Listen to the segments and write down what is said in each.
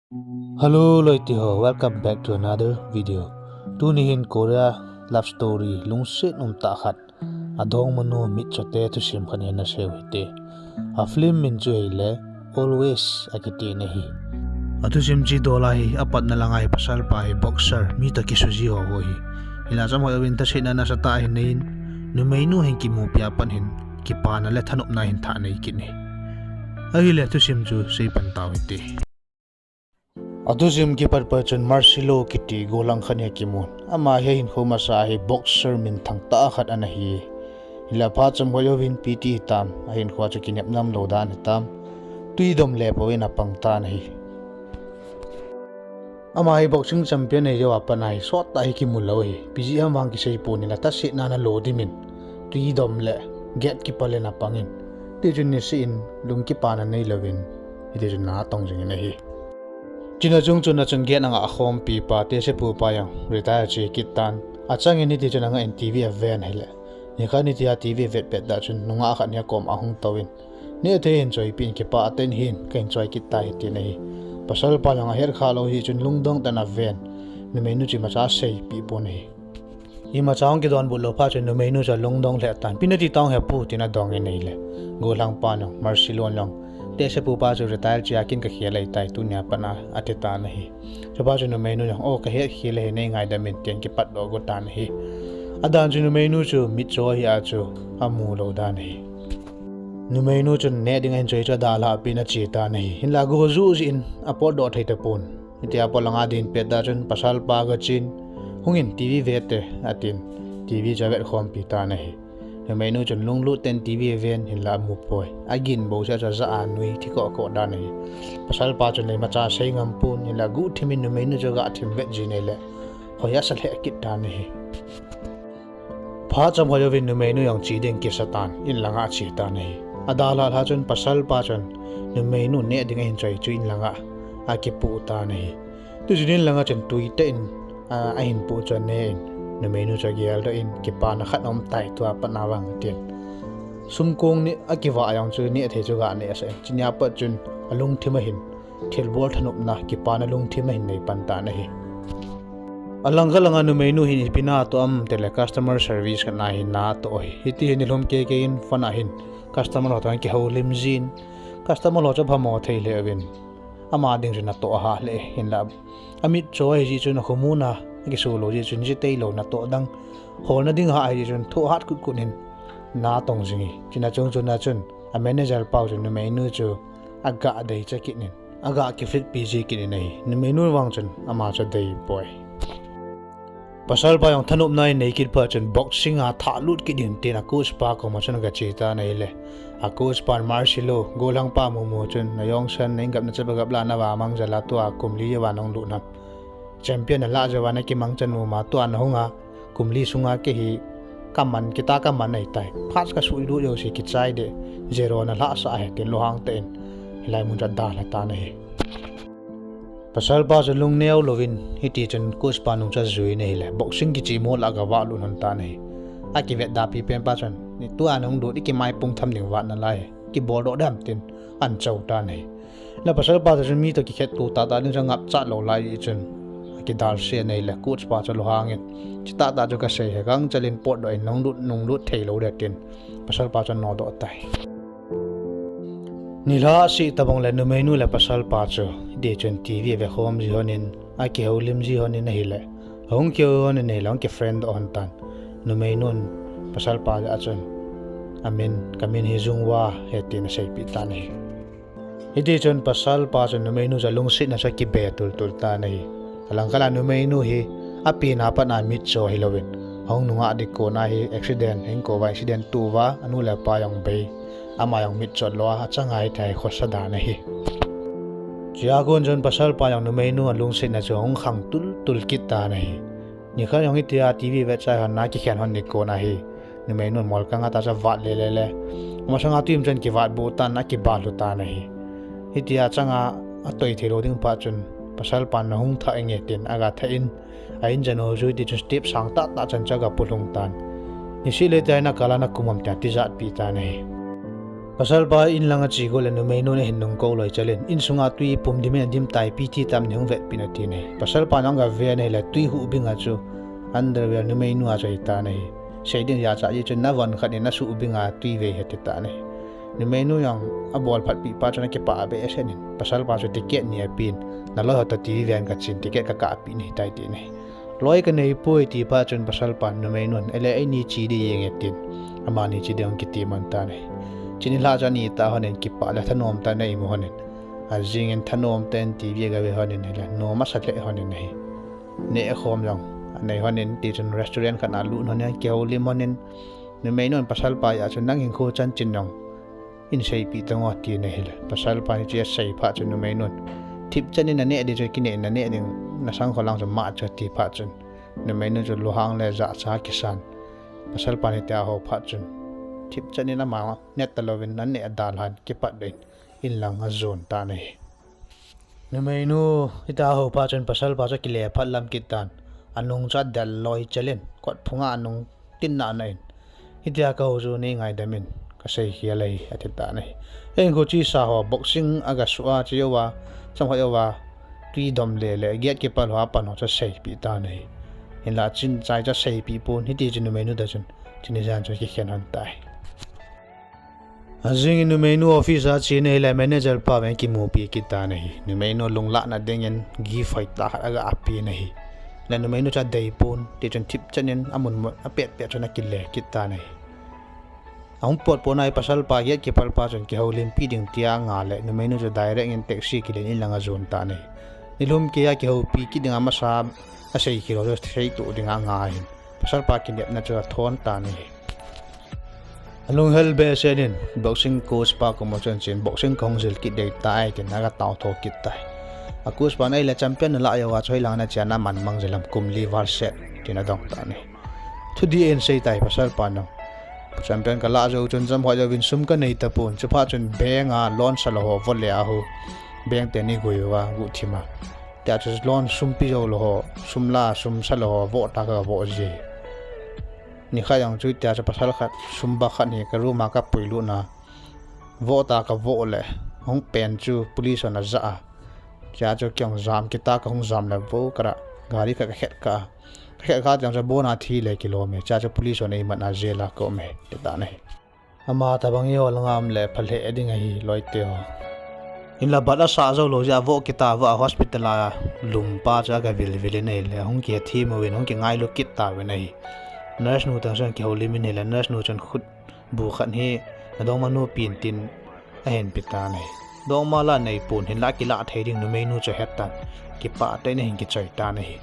Hello loiti ho, welcome back to another video. Tunihin Korea love story lungsit ta khat adong manu mit chote tu sim khane na sewite. A film min chu hele always akiti ne hi. Atu sim chi dola hi apat na langai pasal pa hi boxer mi ta kisuji ho hi. Ila cham ho win ta sina na sa ta hin nein nu meinu hin ki mu pya pan hin ki pa na le thanup na hin tha nei ki ni. Ai le tu sim chu sei pan taw ite. Aduzim ki parpachon Marcelo kiti golang khanya kimun ama he hin khoma sa hi boxer min thang ta khat ana hi hila pha cham hoyovin PT tam ahin khwa chu kinep nam lo dan tam tuidom le powin apang ta nahi ama hi boxing champion he yo apanai shot ta hi kimul lo hi PG amang ki sei poni la ta se na na lo dimin tuidom le get ki palen apangin ti jun ni sin lung ki pana nei lovin ide jun na tong jing na hi China chung chuna chung get nga akhom pi pa te se pu pa yang retire chi kitan achang ini ti chuna nga NTV event hele ni kha ni tia TV vet pet da chun nunga kha nya kom ahung tawin ni the enjoy pin ki pa aten hin ka enjoy kita hi ti nei pasal pa lang her kha lo hi chun lungdong tan event ni menu chi ma cha sei pi po nei I ma chang ki don bu lo pha chun ni menu cha lungdong le tan pin ti tang he pu ti na dong nei le go lang pa no Marcelo long te se pu pa chu retire chi akin ka khia lai tai tu nya pana ateta nahi choba chu no menu o ka he khile he nei ngai da min ten ki pat do go ta nahi adan chu no menu chu mi cho hi a chu amu lo da nahi no menu chu ne ding enjoy cha da la pi na chi ta nahi hin la go zu in apo do thai ta pon iti apo langa din pe da chun pasal pa ga chin hungin TV vete atin TV javet khom pi ta nahi menu chun lung lu ten TV event hin la mu poi agin bo cha cha anui thi ko da nei pasal pa chun nei ma cha sei ngam pun hin la gu thimin nu menu joga thim vet ji nei le khoya sal he kit ta nei pha cham hoyo vin nu menu yang chi ding ki satan in langa chi ta nei adala la chun pasal pa chun nu menu ne ding hin choi chu in langa a ki pu ta nei tu jin langa chun tuite in a hin pu chun nei nu menu cha gial do in ki pa na khanom tai tua panawang tin sumkong ni akiwa ayang chu ni the chu ga ne ase chinya pa chun alung thima hin thil bol thanup na ki pa na lung thima hin nei pan ta na hi alanga nu menu hin pina to am tele customer service ka na hin na to hiti ni lom ke in fana hin customer ho tan ki ho limzin customer lo cha phamo thei le win ama ding na to ha le hin la amit choi ji chu na khumuna ki solo ji chun ji tei lo na to dang hol na ding ha ai chun tho hat kut kunin na tong jingi china chung chun na chun a manager pau chun nu menu chu aga dei cha kinin aga ki fit PG kinin nei nu menu wang chun ama cha dei boy pasal pa yang thanup nai nei kit pha chun boxing a tha lut ki din te na coach pa ko ma chun ga chi ta nei le a coach pa Marcelo golang pa mo chun na yong san nei gap na cha gap la na wa mang jala to a kumli wa nong lu na champion la jawana ki mangchan ma to an honga kumli sunga ke hi kaman kita kaman nei tai phas ka sui du yo si ki chai de zero na la sa he tin lo hang ten hilai mun da la ta nei pasal ba lung neo lovin hiti chen coach pa nung cha zui nei le boxing ki chi mo la ga wa lu nan ta nei a ki vet da pi pen pa chan ni tu anong do ki mai pung tham ning wa na lai ki bol do dam tin an chau ta nei la pasal ba mi to ki khet tu ta ta ni ngap cha lo lai I chen ki dal se nei le coach pa cha lo hangin chita ta jo ka sei he gang chalin pot do nung lut thei lo de tin pasal pa cha no do tai nila si tabong le nu menu le pasal pa cha de chen TV ve khom ji honin a ki holim ji honin nei le hong kyo honin nei long ki friend on tan nu menu pasal pa a chun amin kamin hi zungwa he tin sei pi ta nei ide chen pasal pa cha nu menu cha lung sit na sa ki be tul ta nei alang kala nu menu hi api na pa na mit cho hilowin hong nunga dik ko na hi accident heng ko wa accident tu wa anu la pa yang be ama yang mit chot lo ha changai thai khosa da na hi chiagon jon pasal pa yang nu menu alung se na chong khang tul kit ta na hi ni kha yang itia TV we chai han na ki khan hon ni ko na hi nu menu mol ka nga ta sa wat le ma sanga tim chen ki wat bu tan na ki ba lu ta na hi itia changa atoi thelo ding pa chun pasal pan na hung tha enge tin aga tha in ain jano ju di step sang ta chan chaga pulung tan ni si le tai na kala na kumam ta ti zat pi ta nei pasal pa in langa chi go le nu mei nu ne hin nong ko loi chalen in sunga tui pum dimen dim tai pt tam nyong vet pinati nei pasal pa nang ga ve nei la tui hu binga chu underwear nu mei nu a chai ta nei seidin ya cha ye chen na wan khat na su binga tui ve het ta nei nu mei nu yang a bol phat pi pa chana ke pa be esenin pasal pa chu ticket ni pin na lo ta ti ven ka chin ticket ka pi ni tai ti nei loi ka nei poi ti pa chun pasal pa nu mei nun ele ai ni chi di yeng etin ama ni chi deong ki ti man ta nei chini la jani ta honen ki pa la thanom ta nei mo honen a jing en thanom ten ti ve ga ve honen la no ma sa le honen nei ne khom jong nei honen ti chun restaurant kana lu no ne ke oli monen nu mei nun pasal pa ya chun nang hin kho chan chin nong in sei pi tang ti nei la pasal pa ni che sei pha chun nu mei nun tip chani na ne de je ki ne na ne ding na sang kholang so ma cha ti pha chun nu mei nun chu lo hang le za cha kisan pasal pa ni ta ho pha chun tip chani na ma net talovin nan ne dal han ki pat den in lang a zone ta nei nu mei nu ita ho pha chun pasal pa cha ki le phat lam ki tan anung cha dal loi chalen kot phunga anung tin na nei hitia ka ho zu ni ngai damin ka sei hi lai atita nei en ko chi sa ho boxing aga suwa chi wa sam ho wa tui dom le le get ki pal ha pan ho cha sei pi ta nei in la chin chai cha sei pi pon hi ti chin menu da chun chin jan cho ki khen han tai azing in menu office a chin nei la manager pa ven ki mo pi ki ta nei nu menu lung la na deng en gi fight ta aga api nei la nu menu cha dei pon ti chun tip chanen amun a pet pet chana ki le ki ta nei ang pot ponai pasal pa yet ki pal pa chun ki holim pi ding tia nga le nu menu cho direct in taxi ki le in langa zone ta nei nilum ki ya ki ho pi ki ding ama sa a sei ki ro sei tu ding nga hin pasal pa ki net na cho thon ta nei alung hel be senin boxing coach pa ko mo chen chen boxing council ki dei tai tin na ga taw tho ki tai a coach pa nei la champion la ya wa choi lang na chana man mang jelam kumli war set tin a dong ta nei thu di en sei tai pasal pa no champion ka la jo chun jam ho jo win sum ka nei ta pun chu pha chun beng a lon salo ho vol le a ho beng te ni goi wa gu thima ta chu lon sum pi jo lo ho sum la sum salo ho vo ta ka vo ji ni kha yang chu ta cha pasal khat sum ba khat ni ka ru ma ka puilu na vo ta ka vo le hong pen chu police na za cha chu kyang jam ki ta ka hong jam la vo kara gari ka khet ka khet ka jang cha bona thi le kilo me cha chu police nei man a jela ko me ta nei ama ta bang yo langam le phale eding hi loi te ho in la bala sa zo lo ja vo ki ta wa hospital a lum pa cha ga vil vil nei le hong ki thi mo win hong ki ngai lo kit ta we nei nurse nu ta san ki ho limin le nurse nu chan khut bu khan hi na dong ma nu pin tin a hen pita nei dong ma la nei pun hin la ki la thei ding nu me nu cha het tan ki pa te nei hin ki chai ta nei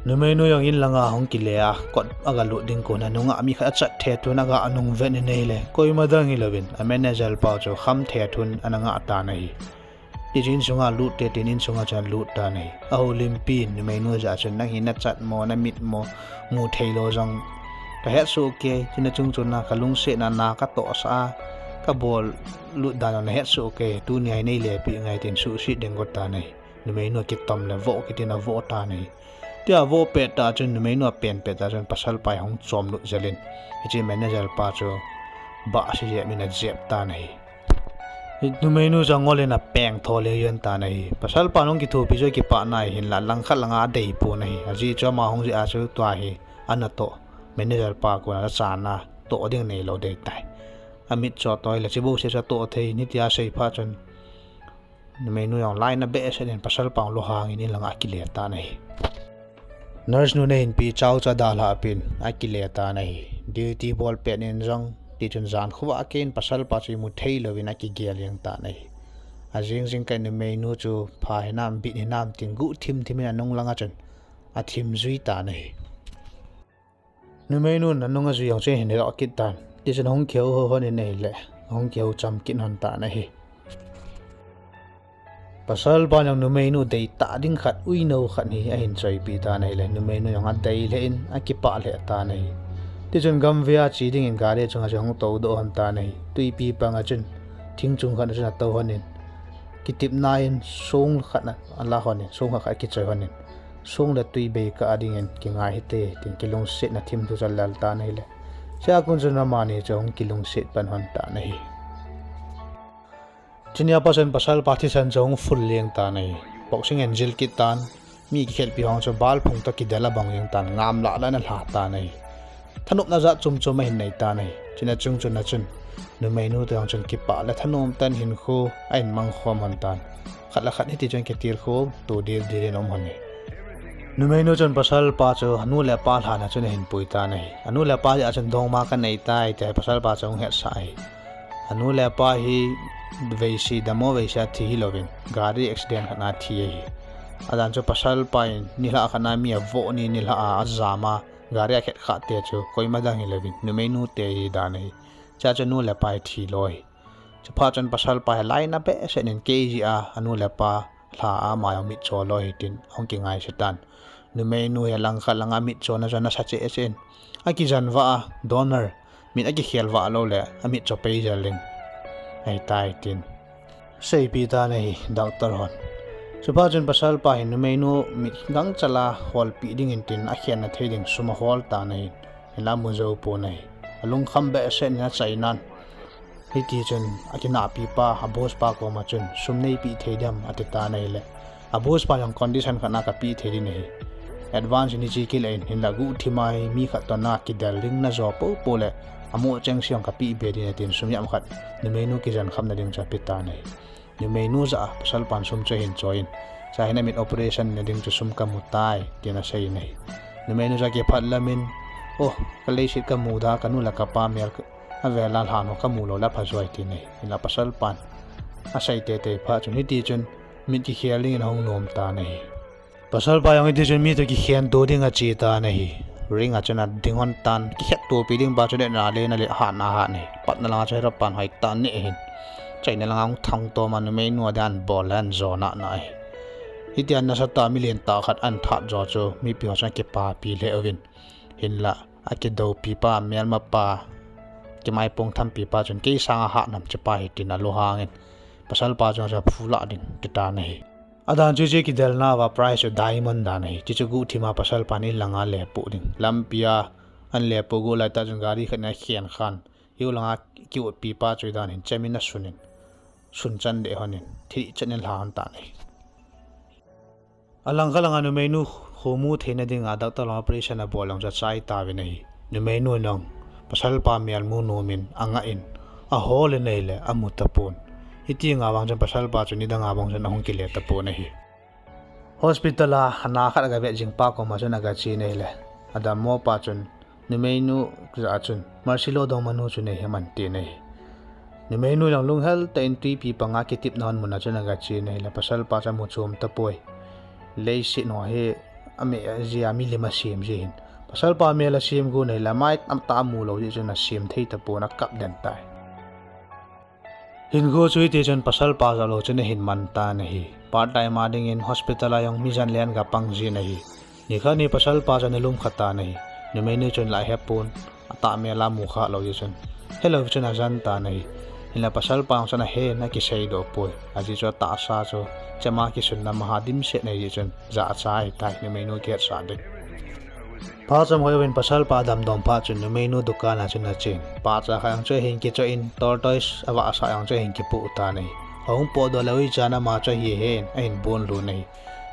nu me nu yang in langa hong ki le a kot aga lu ding ko na nu nga mi kha chat the tu na ga anung ven nei le koi ma dang hi lovin a manager pa cho kham the thun ananga ta nei ti jin sunga lu te tin in sunga chan lu ta nei a olimpin nu me nu ja chen na hi na chat mo na mit mo mu thei lo jong ka het su ke chin chung chun na kalung se na ka to sa ka bol lu da na het su ke tu ni ai nei le pi ngai tin su si deng got ta nei nu me nu ki tom le vo ki tin a vo ta nei tia vo pe ta chen nu me nu pen pe ta chen pasal pai hong chom lu jalin hi chi manager pa cho ba si je min a jep ta nei nu me nu jang ole na peng tho le yan ta nei pasal pa nong ki thu pi jo ki pa nai hin la lang khat langa dei pu nei aji cho ma hong ji a chu twa hi anato manager pa ko na cha na to ding nei lo dei tai amit cho toy la chi bu se cha to thei ni tia sei pha chen nu me nu yang line na be se den pasal pa lo hang in langa ki le ta nei nurse nu nei pi chau cha da la pin a ki le ta nei duty ball pen in jong ti chun zan khuwa ken pasal pa chi mu thei lo wina ki gel yang ta nei a jing jing kai nu me nu chu pha he nam bi ni nam tin gu thim thim na nong langa chen a thim zui ta nei nu me nu na nong a zui yang che hin ro kit tan ti chen hong kheu ho ho ni nei le hong kheu cham kin han ta nei pasal ba yang nu me nu dei ta ding khat ui no khat ni a hin chai pi ta nei le nu me nu yang a dei le in a ki pa le ta nei ti chun gam via chi ding in gare chunga chong to do han ta nei tui pi pa nga chun thing chung khan na to honin ki tip nain song khat na ala honin song kha ki chai honin song la tui be ka ading en ki ngai te tin ki long se na thim tu chal lal ta nei le cha kun chuna mani chong kilung set pan hon ta nei chinia pasan pasal partisan chong full leng ta nei boxing angel kit tan mi khel pi hong cho bal phung ta ki dala bang yang tan ngam la la na hla ta nei thanup na za chum chum hin nei ta nei china chung chun na chun nu mai nu te hong chun ki pa la thanom tan hin kho ain mang khom han tan khatla khat hi ti chon ke tir kho to dir dir nom hon nei nu mai nu chon pasal pa cho anu le pa hla na chun hin pui ta nei anu le pa ya chun dong ma ka nei tai te pasal pa chong he sai anu le pa hi veisi damo veisa thi lovin gari accident na thi hi adan cho pasal pai nila khana mi avo ni nila azama gari a khet kha te chu koima dang hi lovin nu mai nu te hi da nei cha cho nu le pai thi loi cha pha chon pasal pai lai na be se nen kg a anu le pa hla a ma yong mi cho loi tin ong ki ngai setan nu mai nu ya lang kha langa mi cho na jana sa che chen a ki jan wa donor min a ki khel wa lo le a mi cho pe jaling ai tai tin sei pi ta nei doctor hon chupa chen pasal pa hin nu mai nu mi gang chala hol pi ding in tin a khian na theding suma hol ta nei la mu zo po nei alung kham be se na chainan hi ti chen akina pi pa habos pa ko ma chen sum nei pi thedam atita nei le abos pa yang condition khana ka pi thedi nei advance ni chi ki lein hin la gu thimai mi kha to na ki dal ring na zo po po le amo cheng siang ka pi be din tin sum yam khat ni menu ki jan kham na ding cha pi ta nei ni menu za pasal pan sum che hin join cha hina mit operation na ding chu sum ka mutai tina sei nei ni menu za ke phat lamin oh kalei sit ka mu da kanu la ka pa mer avela hano ka mu lo la phajoi ti nei ila pasal pan asai te te pha chu ni ti chun mit ki khialing hong nom ta nei pasal pa yang ti chun mi to ki khian do ding a chi ta nei ring a chana dingon tan ki khet to pi ding ba chune na le ha nei pat na la cha ra pan hai tan ni hin chai na lang thang to man me nu dan bol an zona nai hitian na sa ta million ta khat an tha jo cho mi pi ha ke pa pi le ovin hin la a ke do pi pa mel ma pa ke mai pong tham pi pa chun ke sang ha nam che pa hi tin a lo hangin pasal pa jo ja phula ding ti ta nei adan ju je ki delna wa price diamond da nei chi chu gu thima pasal pani langa le pu ding lampia an le pu gu la ta jung gari khana khian khan yu langa ki ot pi pa chui dan hin chemina sunin sun chan de honin thi chanen han ta nei alang kalanga nu menu khomu thena ding a doctor operation a bolong cha chai ta vi nei nu menu nong pasal pa mial mu no min anga in a hole nei le amutapun iti nga wang jan pasal pa chuni da nga bang jan hong ki le ta po nei hospital a hana khat ga be jing pa ko ma jan aga chi nei le ada mo pa chun ni menu za chun marcelo dong manu chu nei heman ti nei ni menu lang lung hel ta entry pi panga ki tip non mun jan aga chi nei le pasal pa cha mu chum ta poi le si no he ame ji ami le ma sim ji hin pasal pa me la sim gu nei la mai am ta mu lo ji jan sim thei ta po na kap den tai hin go chui te jan pasal pa za lo chen hin man ta nahi part time ading in hospital ayong mijan len ga pang ji nahi ni kha ni pasal pa jan lum khata nahi ni mai ni chen la hepun ata me la mu kha lo chen hello chen ajan ta nahi hila pasal pa chen he na ki sei do poi aji cho ta sa cho chama ki sun na mahadim se nei chen za chai tai ni mai no ke sa de pa cham hoin pasal pa dam dom pa chun ni mai no dukan a chen na chen pa cha khang che hin ki cho in tortoise awa sa yang che hin ki pu ta nei hong po do loi chana ma cha hi hen ain bon lu nei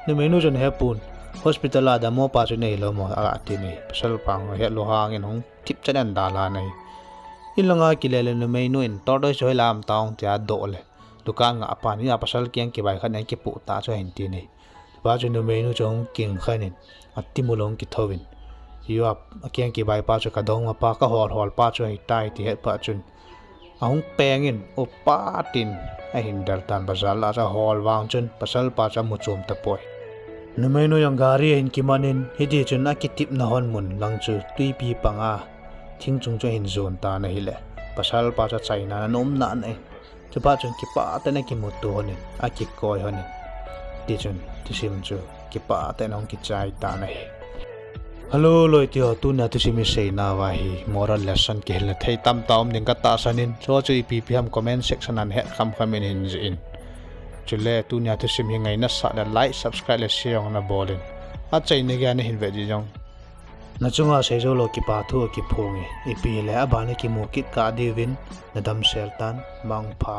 ni mai no chen he pun hospital a da mo pa chu nei lo mo a ti nei pasal pa he lo hang in hong tip chen da la nei ilanga ki le ni mai no in tortoise hoi lam taung tia do le dukan nga pa ni a pasal kyang ki bai khan ki pu ta cho hin ti nei ba chu ni mai no chong king khanin atti mulong ki thowin yu ap kyang ki bai pa chu ka dong ma pa ka hol pa chu hi tai ti he pa chun ahung pengin o pa tin a hin dar tan bazar la cha hol wang chun pasal pa cha mu chum ta poi nu mai no yang gari hin ki manin hi ti chun a ki tip na hon mun lang chu tui pi panga thing chung chu hin zon ta na hi le pasal pa cha chaina nom na nei chu pa chun ki pa ta na ki mu tu honin a ki koi honin ti chun ti sim chu ki pa ta nong ki chai ta na hi hello loi tio tu na tu simi sei na wa hi moral lesson ke hel thei tam taom ning ka ta sanin cho chu ppm comment section an he kham in in chule tu nya tu sim hi ngai na sa da like subscribe le share na bolin a chai ne ga ne hin ve ji jong na chunga seizo lo ki pa thu ki phongi ipi le abane ki mu kit ka divin na dam sel tan mang pha